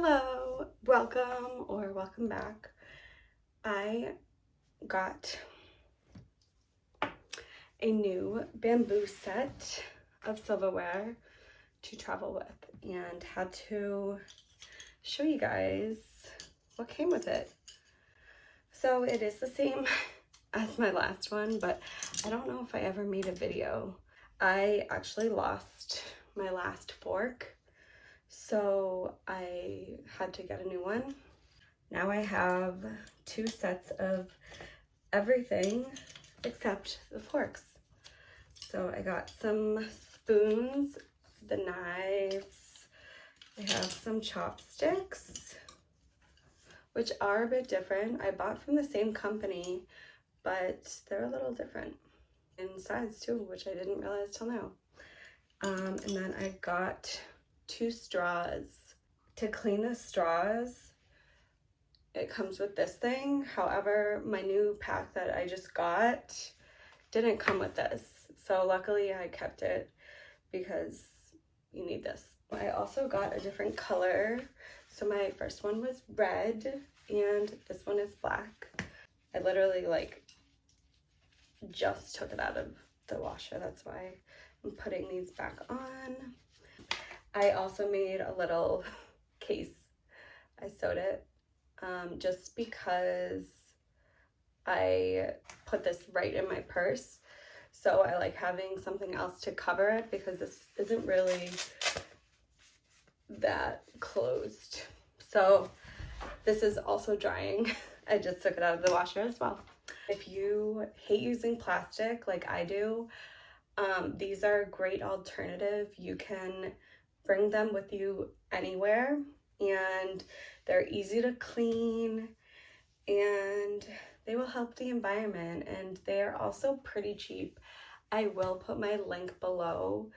Hello, welcome back. I got a new bamboo set of silverware to travel with and had to show you guys what came with it. So it is the same as my last one, but I don't know if I ever made a video. I actually lost my last fork, so I had to get a new one. Now I have two sets of everything except the forks. So I got some spoons, the knives, I have some chopsticks, which are a bit different. I bought from the same company, but they're a little different in size too, which I didn't realize till now. And then I got two straws. To clean the straws, it comes with this thing. However, my new pack that I just got didn't come with this. So luckily I kept it because you need this. I also got a different color. So my first one was red and this one is black. I literally just took it out of the washer. That's why I'm putting these back on. I also made a little case. I sewed it just because I put this right in my purse. So I like having something else to cover it because this isn't really that closed. So this is also drying. I just took it out of the washer as well. If you hate using plastic like I do, these are a great alternative. You can bring them with you anywhere and they're easy to clean and they will help the environment, and they are also pretty cheap. I will put my link below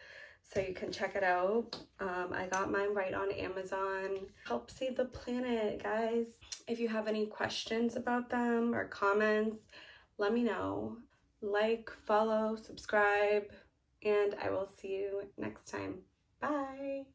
so you can check it out. I got mine right on Amazon. Help save the planet, guys. If you have any questions about them or comments, let me know. Like, follow, subscribe, and I will see you next time. Bye.